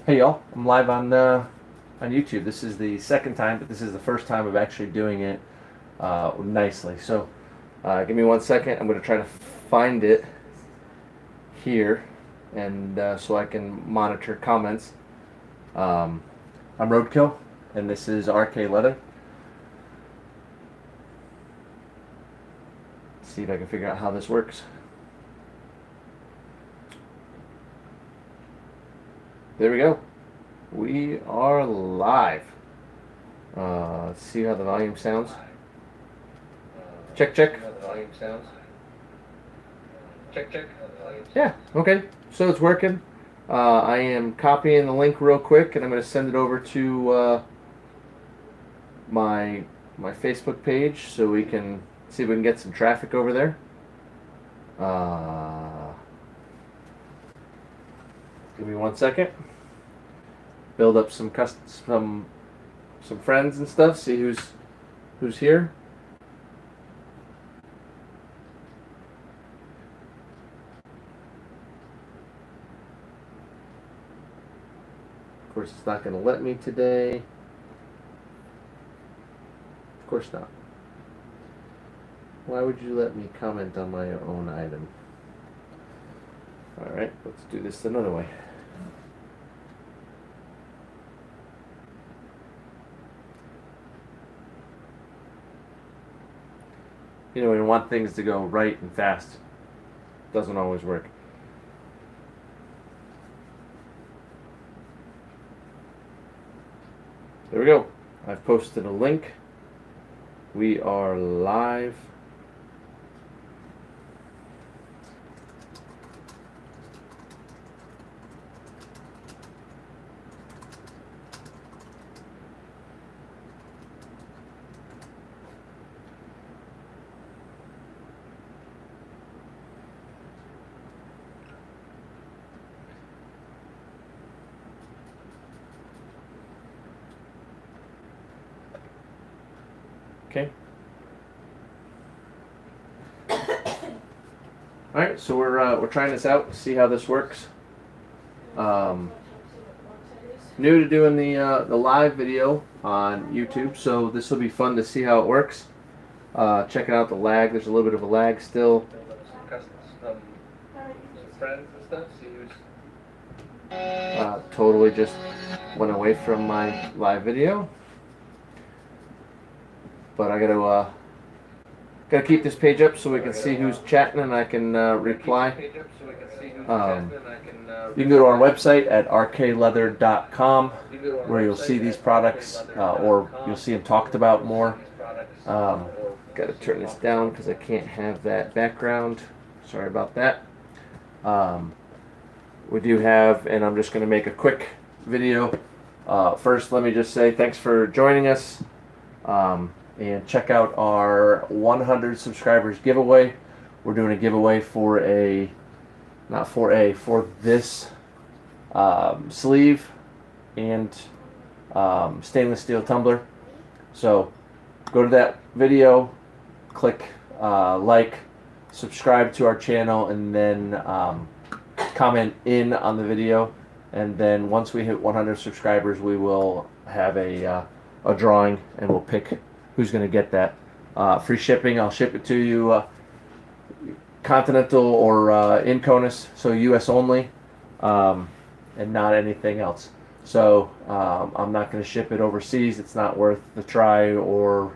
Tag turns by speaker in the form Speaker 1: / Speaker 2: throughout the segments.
Speaker 1: Hey y'all, I'm live on YouTube. This is the second time, but this is the first time of actually doing it nicely. So give me 1 second. I'm going to try to find it here, and so I can monitor comments. I'm Roadkill, and this is RK Leather. Let's see if I can figure out how this works. There we go. We are live. Let's see how the volume sounds. Check, check. Check, check. Yeah, okay. So it's working. I am copying the link real quick, and I'm going to send it over to my Facebook page so we can see if we can get some traffic over there. Give me 1 second. Build up some friends and stuff. See who's here. Of course, it's not going to let me today. Of course not. Why would you let me comment on my own item? All right, let's do this another way. You know, when you want things to go right and fast, it doesn't always work. There we go. I've posted a link. We are live. Okay. All right, so we're trying this out, see how this works. New to doing the live video on YouTube, so this will be fun to see how it works. Checking out the lag. There's a little bit of a lag still. Some friends and stuff. See who's totally just went away from my live video. But I gotta keep this page up so we can see who's chatting and I can reply. You can go to our website at rkleather.com where you'll see these products or you'll see them talked about more. Gotta turn this down because I can't have that background. Sorry about that. We do have, and I'm just going to make a quick video. First, let me just say thanks for joining us. And check out our 100 subscribers giveaway. We're doing a giveaway for for this sleeve and stainless steel tumbler. So go to that video, click like, subscribe to our channel, and then comment in on the video. And then once we hit 100 subscribers, we will have a drawing, and we'll pick who's going to get that. Free shipping. I'll ship it to you continental or in CONUS, so U.S. only, and not anything else. So I'm not going to ship it overseas. It's not worth the try. Or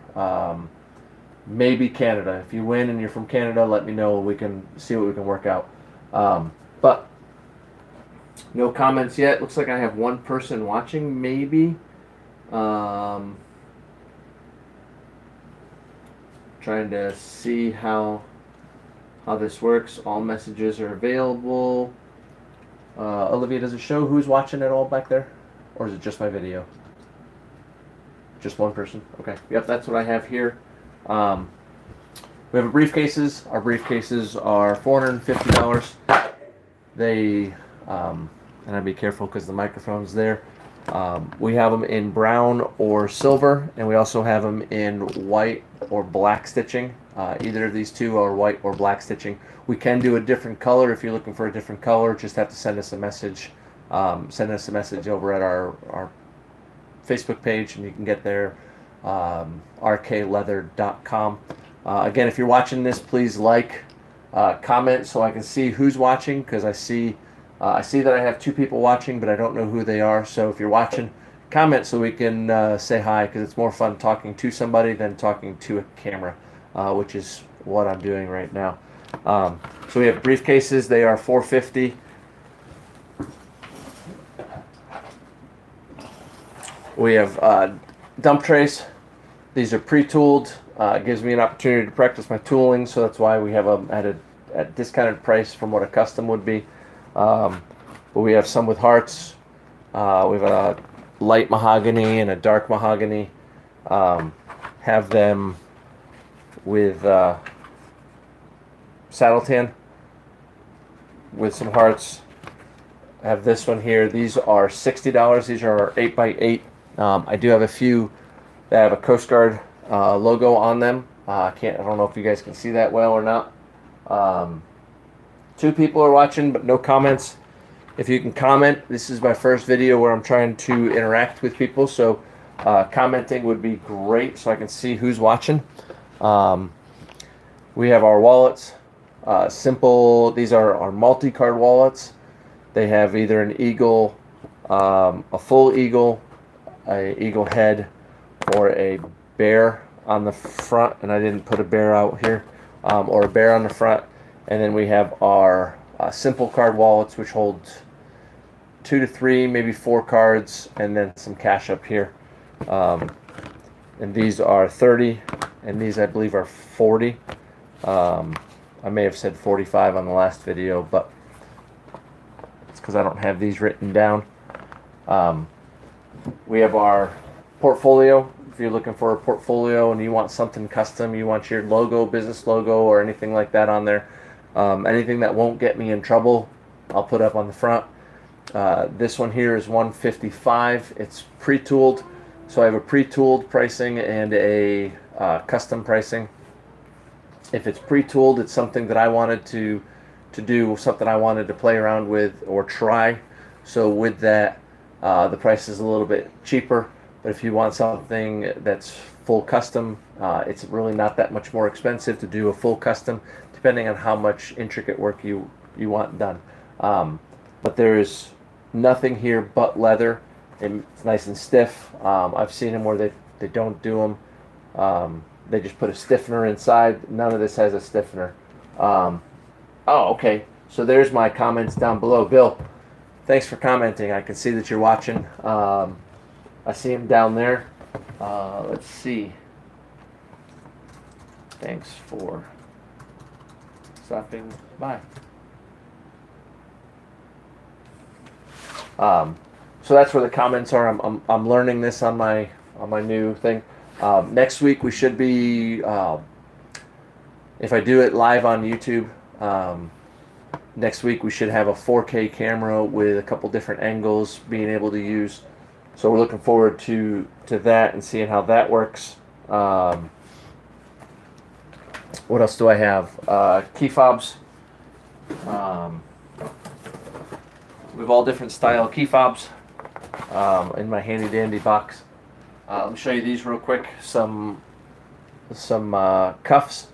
Speaker 1: maybe Canada. If you win and you're from Canada, let me know. We can see what we can work out. But no comments yet. Looks like I have one person watching, maybe. Trying to see how this works. All messages are available. Olivia, does it show who's watching it all back there? Or is it just my video? Just one person? Okay. Yep, that's what I have here. We have a briefcases. Our briefcases are $450. They, and I'd be careful because the microphone's there. We have them in brown or silver, and we also have them in white or black stitching. Either of these two are white or black stitching. We can do a different color if you're looking for a different color. Just have to send us a message. Send us a message over at our Facebook page, and you can get there, rkleather.com. Again, if you're watching this, please like, comment, so I can see who's watching, because I see that I have 2 people watching, but I don't know who they are. So if you're watching, comment so we can say hi, because it's more fun talking to somebody than talking to a camera, which is what I'm doing right now. So we have briefcases. They are $4.50. We have dump trays. These are pre-tooled. It gives me an opportunity to practice my tooling, so that's why we have them at a discounted price from what a custom would be. But we have some with hearts. We have a light mahogany and a dark mahogany. Have them with saddle tan with some hearts. I have this one here. These are $60. These are our 8x8. I do have a few that have a Coast Guard logo on them. I don't know if you guys can see that well or not. 2 people are watching, but no comments. If you can comment, this is my first video where I'm trying to interact with people, so commenting would be great so I can see who's watching. We have our wallets. Simple. These are our multi-card wallets. They have either an eagle, a full eagle, a eagle head, or a bear on the front, and I didn't put a bear out here, or a bear on the front. And then we have our simple card wallets, which hold 2 to 3, maybe 4 cards, and then some cash up here. And these are 30, and these I believe are 40. I may have said 45 on the last video, but it's because I don't have these written down. We have our portfolio. If you're looking for a portfolio and you want something custom, you want your logo, business logo, or anything like that on there, anything that won't get me in trouble, I'll put up on the front. This one here is $155. It's pre-tooled, so I have a pre-tooled pricing and a custom pricing. If it's pre-tooled, it's something that I wanted to do, something I wanted to play around with or try. So with that, the price is a little bit cheaper. But if you want something that's full custom, it's really not that much more expensive to do a full custom, depending on how much intricate work you want done. But there is nothing here but leather. It's nice and stiff. I've seen them where they don't do them. They just put a stiffener inside. None of this has a stiffener. Oh, okay. So there's my comments down below. Bill, thanks for commenting. I can see that you're watching. I see him down there. Let's see. Thanks for stopping by. So that's where the comments are. I'm learning this on my new thing. Next week we should be, if I do it live on YouTube, next week we should have a 4K camera with a couple different angles being able to use. So we're looking forward to that and seeing how that works. What else do I have? Key fobs. We have all different style key fobs in my handy dandy box. Let me show you these real quick. Some cuffs.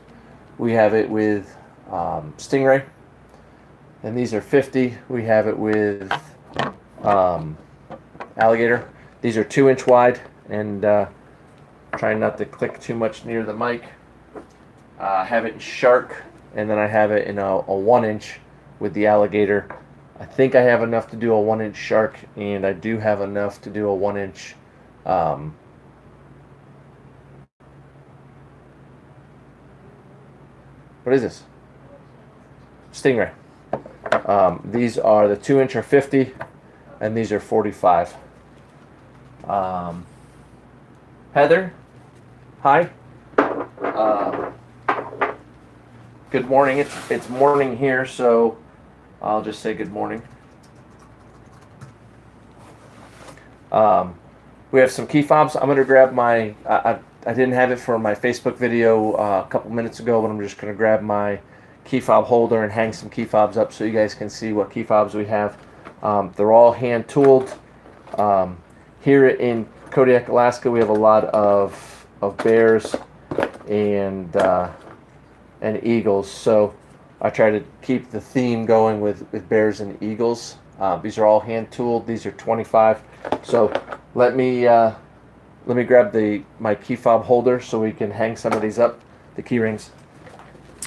Speaker 1: We have it with Stingray, and these are 50. We have it with Alligator. These are 2-inch wide, and trying not to click too much near the mic. I have it in Shark, and then I have it in a 1-inch with the Alligator. I think I have enough to do a 1-inch Shark, and I do have enough to do a 1-inch what is this? Stingray. These are the 2-inch are 50, and these are 45. Heather, hi. Good morning. It's morning here, so I'll just say good morning. We have some key fobs. I'm going to grab my, I didn't have it for my Facebook video a couple minutes ago, but I'm just going to grab my key fob holder and hang some key fobs up so you guys can see what key fobs we have. They're all hand tooled. Here in Kodiak, Alaska, we have a lot of bears and eagles. So I try to keep the theme going with bears and eagles. These are all hand tooled. These are 25. So let me grab my key fob holder so we can hang some of these up, the key rings.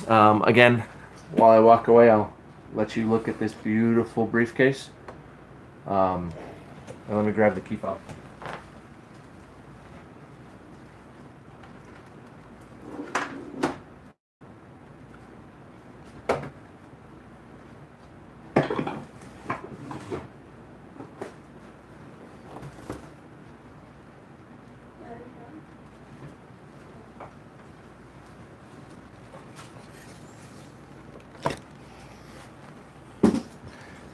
Speaker 1: Again, while I walk away, I'll let you look at this beautiful briefcase. And let me grab the key fob.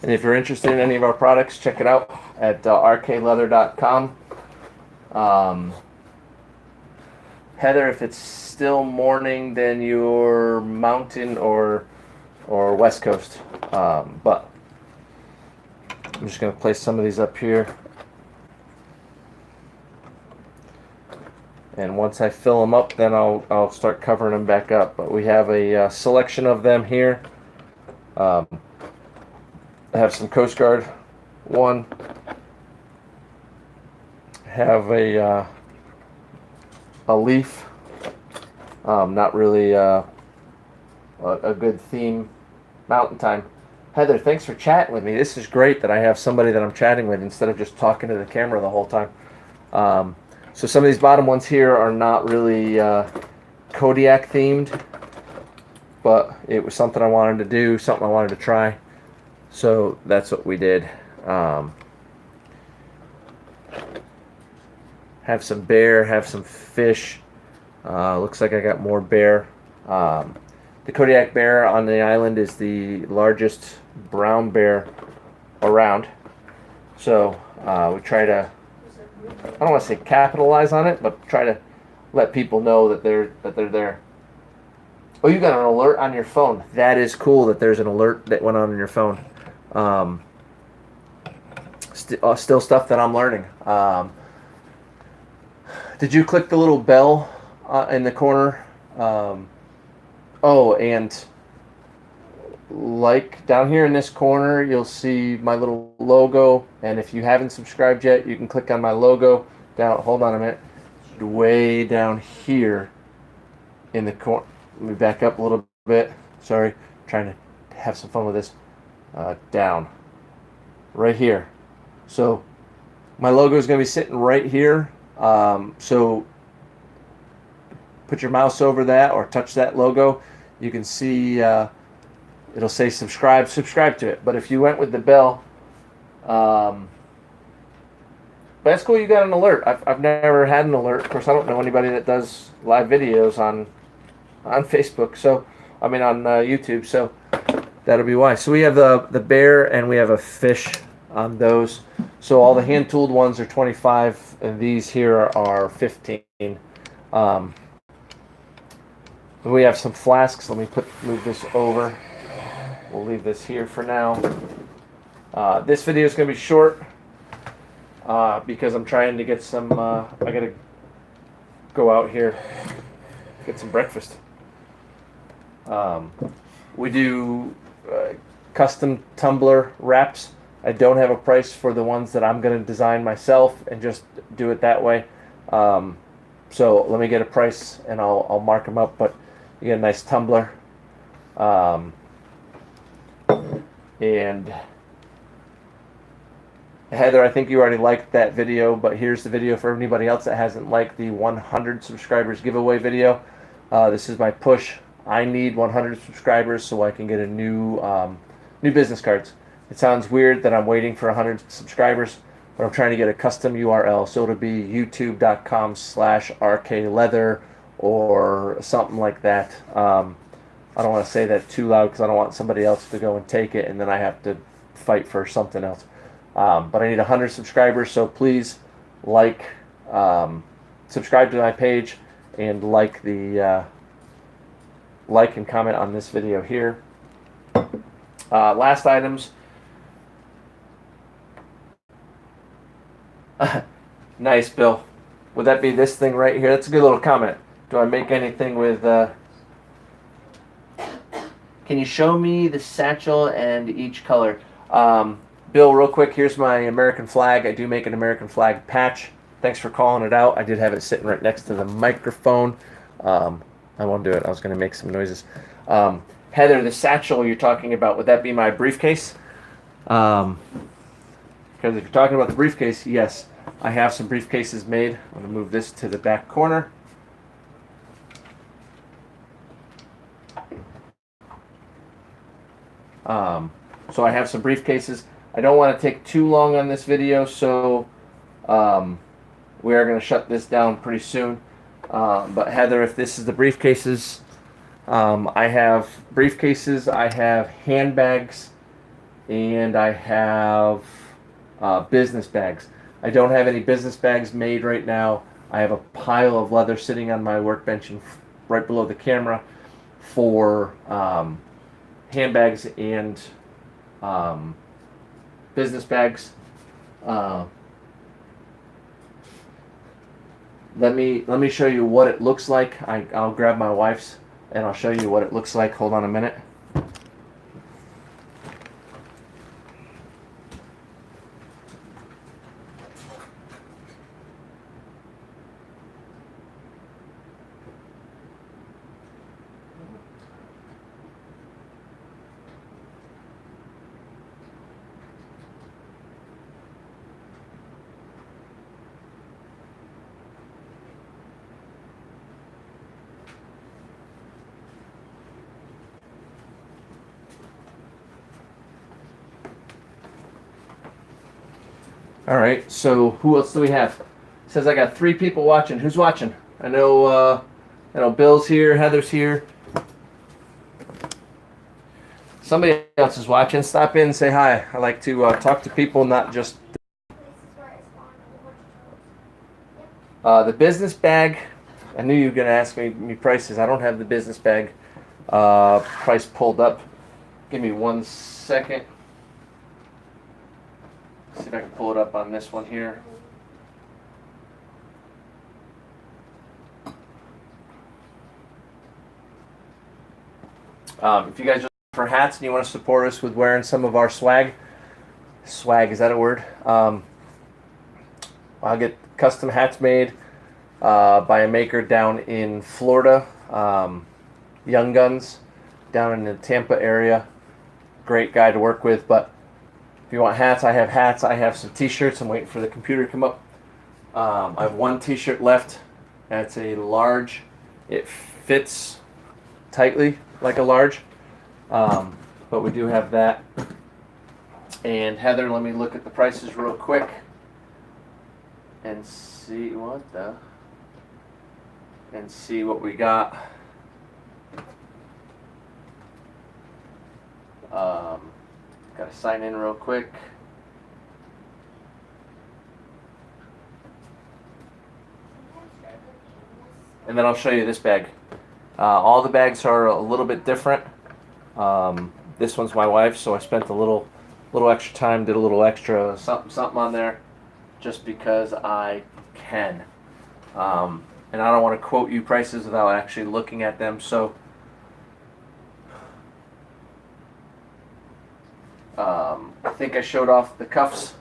Speaker 1: And if you're interested in any of our products, check it out at rkleather.com. Heather, if it's still morning, then you're mountain or west coast. But I'm just going to place some of these up here. And once I fill them up, then I'll start covering them back up. But we have a selection of them here. I have some Coast Guard one. Have a leaf. Not really a good theme. Mountain time. Heather, thanks for chatting with me. This is great that I have somebody that I'm chatting with instead of just talking to the camera the whole time. So some of these bottom ones here are not really Kodiak themed, but it was something I wanted to do, something I wanted to try. So that's what we did. Have some bear, have some fish. Looks like I got more bear. The Kodiak bear on the island is the largest brown bear around. So we try to, I don't want to say capitalize on it, but try to let people know that they're there. Oh, you got an alert on your phone. That is cool that there's an alert that went on your phone. Still stuff that I'm learning. Did you click the little bell in the corner? Oh, and like down here in this corner, you'll see my little logo. And if you haven't subscribed yet, you can click on my logo down. Hold on a minute. Way down here in the corner. Let me back up a little bit. Sorry, trying to have some fun with this. Down. Right here. So my logo is going to be sitting right here. So put your mouse over that or touch that logo. You can see it'll say subscribe to it. But if you went with the bell, but that's cool. You got an alert. I've never had an alert. Of course, I don't know anybody that does live videos on Facebook. So I mean on YouTube. So that'll be why. So we have the bear and we have a fish on those. So all the hand tooled ones are 25, and these here are 15. We have some flasks. Let me move this over. We'll leave this here for now. This video is going to be short because I'm trying to get some. I gotta go out here, get some breakfast. We do custom tumbler wraps. I don't have a price for the ones that I'm going to design myself and just do it that way. So let me get a price and I'll mark them up. But you get a nice tumbler. And Heather, I think you already liked that video, but here's the video for anybody else that hasn't liked the 100 subscribers giveaway video. This is my push. I need 100 subscribers so I can get a new business cards. It sounds weird that I'm waiting for 100 subscribers, but I'm trying to get a custom URL. So it'll be youtube.com/rkleather or something like that. I don't want to say that too loud because I don't want somebody else to go and take it and then I have to fight for something else. But I need 100 subscribers, so please like, subscribe to my page, and like and comment on this video here. Last items. Nice, Bill. Would that be this thing right here? That's a good little comment. Do I make anything with... Can you show me the satchel and each color? Bill, real quick, here's my American flag. I do make an American flag patch. Thanks for calling it out. I did have it sitting right next to the microphone. I won't do it. I was going to make some noises. Heather, the satchel you're talking about, would that be my briefcase? Because if you're talking about the briefcase, yes, I have some briefcases made. I'm going to move this to the back corner. So I have some briefcases. I don't want to take too long on this video, so we are going to shut this down pretty soon. But Heather, if this is the briefcases, I have briefcases, I have handbags, and I have business bags. I don't have any business bags made right now. I have a pile of leather sitting on my workbench and right below the camera for handbags and business bags. Let me show you what it looks like. I'll grab my wife's and I'll show you what it looks like. Hold on a minute. All right, so who else do we have? It says I got 3 people watching. Who's watching? I know Bill's here, Heather's here. Somebody else is watching. Stop in and say hi. I like to talk to people, not just... the business bag, I knew you were going to ask me prices. I don't have the business bag price pulled up. Give me 1 second. See if I can pull it up on this one here. If you guys are looking for hats and you want to support us with wearing some of our swag, is that a word? I'll get custom hats made by a maker down in Florida, Young Guns, down in the Tampa area. Great guy to work with, but if you want hats, I have hats. I have some t-shirts. I'm waiting for the computer to come up. I have 1 t-shirt left. That's a large. It fits tightly like a large, but we do have that. And Heather, let me look at the prices real quick and see what we got. Got to sign in real quick. And then I'll show you this bag. All the bags are a little bit different. This one's my wife's, so I spent a little extra time, did a little extra something on there, just because I can. And I don't want to quote you prices without actually looking at them. So I think I showed off the cuffs,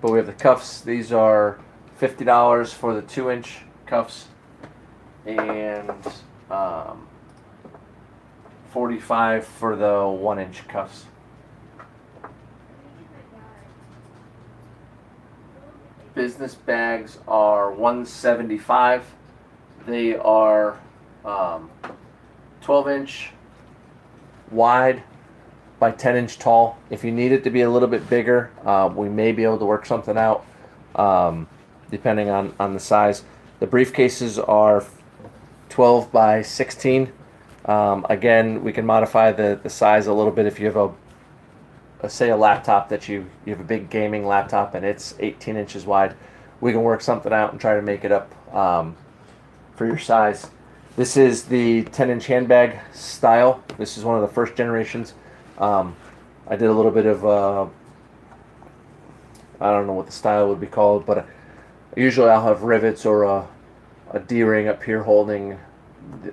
Speaker 1: but we have the cuffs. These are $50 for the 2-inch cuffs and $45 for the 1-inch cuffs. Business bags are $175. They are 12-inch wide by 10-inch tall. If you need it to be a little bit bigger, we may be able to work something out depending on the size. The briefcases are 12 by 16. Again, we can modify the size a little bit if you have say a laptop that you have a big gaming laptop and it's 18 inches wide. we can work something out and try to make it up for your size. This is the 10-inch handbag style. This is one of the first generations. I did a little bit of, I don't know what the style would be called, but usually I'll have rivets or a D-ring up here holding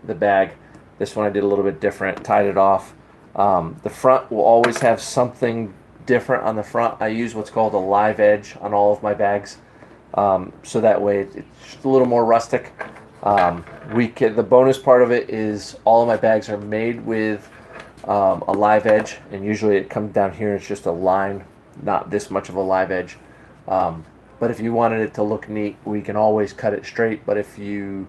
Speaker 1: the bag. This one I did a little bit different, tied it off. The front will always have something different on the front. I use what's called a live edge on all of my bags, so that way it's just a little more rustic. The bonus part of it is all of my bags are made with a live edge, and usually it comes down here. It's just a line, not this much of a live edge. But if you wanted it to look neat, we can always cut it straight. But if you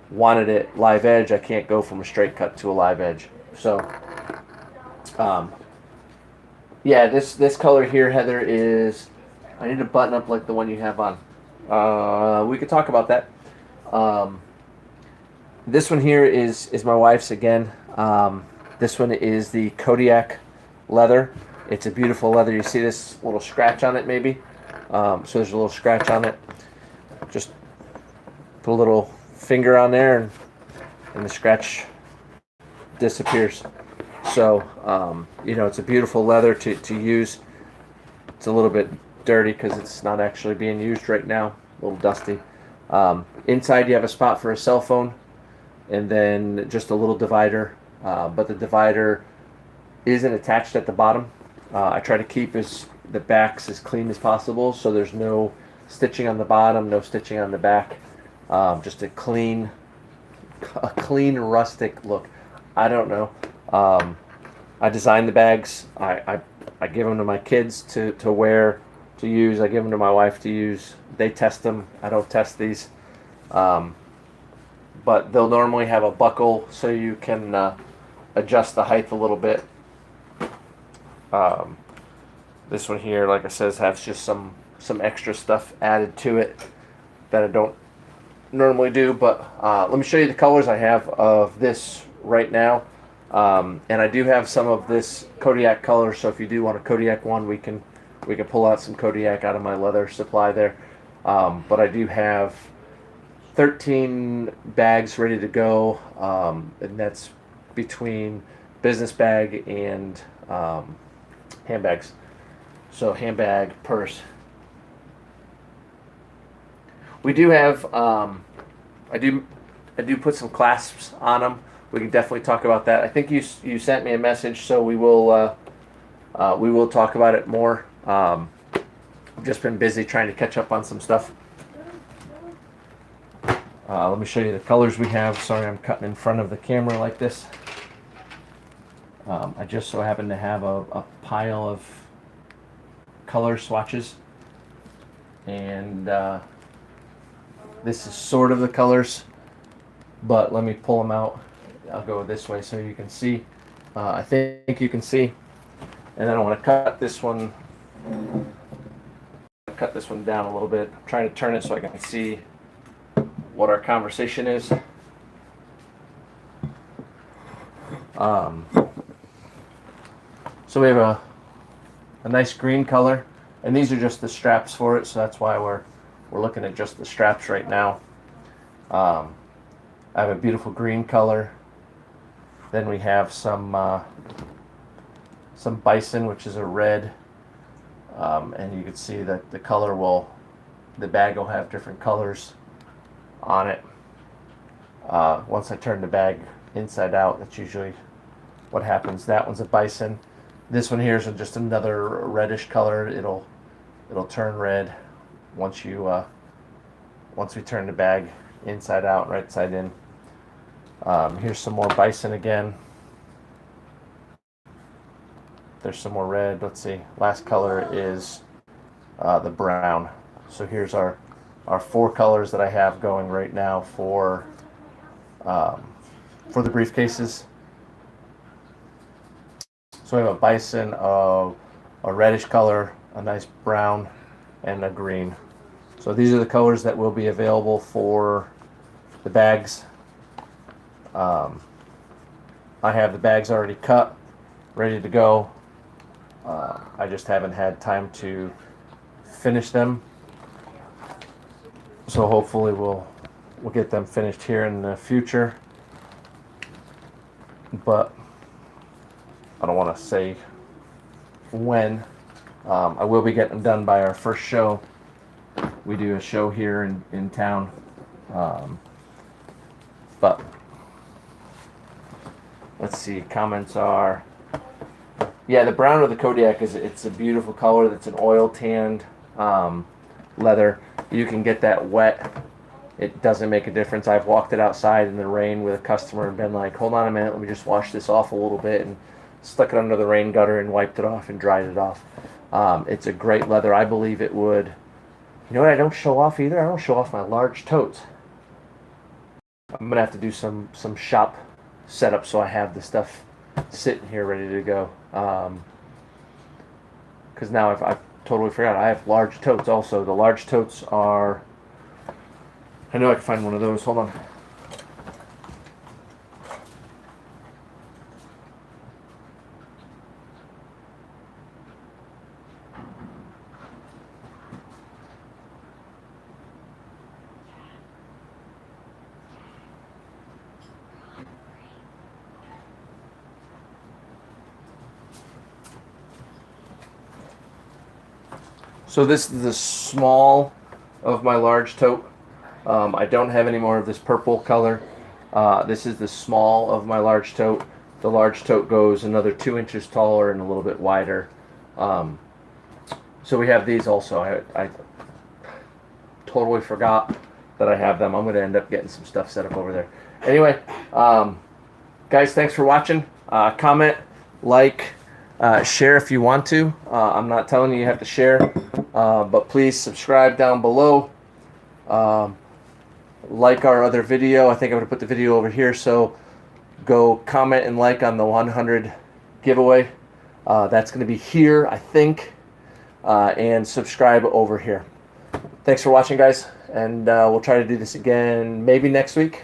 Speaker 1: wanted it live edge, I can't go from a straight cut to a live edge. So, yeah, this color here, Heather, is, I need to button up like the one you have on. We could talk about that. This one here is my wife's again. This one is the Kodiak leather. It's a beautiful leather. You see this little scratch on it maybe? So there's a little scratch on it. Just put a little finger on there and the scratch disappears. So, it's a beautiful leather to use. It's a little bit dirty because it's not actually being used right now. A little dusty. Inside you have a spot for a cell phone and then just a little divider. But the divider isn't attached at the bottom. I try to keep the backs as clean as possible, so there's no stitching on the bottom, no stitching on the back. Just a clean rustic look. I don't know. I design the bags. I give them to my kids to wear, to use. I give them to my wife to use. They test them. I don't test these. But they'll normally have a buckle so you can adjust the height a little bit. This one here, like I said, has just some extra stuff added to it that I don't normally do. But let me show you the colors I have of this right now. And I do have some of this Kodiak color, so if you do want a Kodiak one, we can pull out some Kodiak out of my leather supply there. But I do have 13 bags ready to go, and that's between business bag and handbags. So handbag, purse. We do have, I do put some clasps on them. We can definitely talk about that. I think you sent me a message, so we will talk about it more. I've just been busy trying to catch up on some stuff. Let me show you the colors we have. Sorry, I'm cutting in front of the camera like this. I just so happen to have a pile of color swatches, and this is sort of the colors, but let me pull them out. I'll go this way so you can see. I think you can see, and then I want to cut this one down a little bit. I'm trying to turn it so I can see what our conversation is. So we have a nice green color, and these are just the straps for it, so that's why we're looking at just the straps right now. I have a beautiful green color. Then we have some bison, which is a red, and you can see that the bag will have different colors on it. Once I turn the bag inside out, that's usually what happens. That one's a bison. This one here is just another reddish color. It'll turn red once we turn the bag inside out, right side in. Here's some more bison again. There's some more red. Let's see. Last color is the brown. So here's our 4 colors that I have going right now for the briefcases. So we have a bison, a reddish color, a nice brown, and a green. So these are the colors that will be available for the bags. I have the bags already cut, ready to go. I just haven't had time to finish them. So hopefully we'll get them finished here in the future. But I don't want to say when. I will be getting them done by our first show. We do a show here in town. But let's see, comments are, yeah, the brown of the Kodiak it's a beautiful color. That's an oil tanned leather. You can get that wet. It doesn't make a difference. I've walked it outside in the rain with a customer and been like, hold on a minute, let me just wash this off a little bit, and stuck it under the rain gutter and wiped it off and dried it off. It's a great leather. I believe it would. You know what I don't show off either? I don't show off my large totes. I'm gonna have to do some shop setup so I have the stuff sitting here ready to go. Because now I've totally forgot. I have large totes also. The large totes are. I know I can find one of those. Hold on. So this is the small of my large tote. I don't have any more of this purple color. This is the small of my large tote. The large tote goes another 2 inches taller and a little bit wider. So we have these also. I totally forgot that I have them. I'm going to end up getting some stuff set up over there. Anyway, guys, thanks for watching. Comment, like, share if you want to. I'm not telling you have to share, but please subscribe down below. Like our other video. I think I'm going to put the video over here, so go comment and like on the 100 giveaway. That's going to be here, I think, and subscribe over here. Thanks for watching, guys, and we'll try to do this again maybe next week,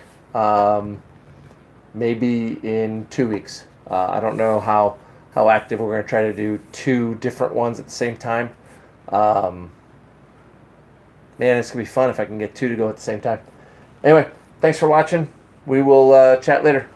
Speaker 1: maybe in 2 weeks. I don't know how active we're going to try to do 2 different ones at the same time. Man, it's going to be fun if I can get 2 to go at the same time. Anyway, thanks for watching. We will chat later.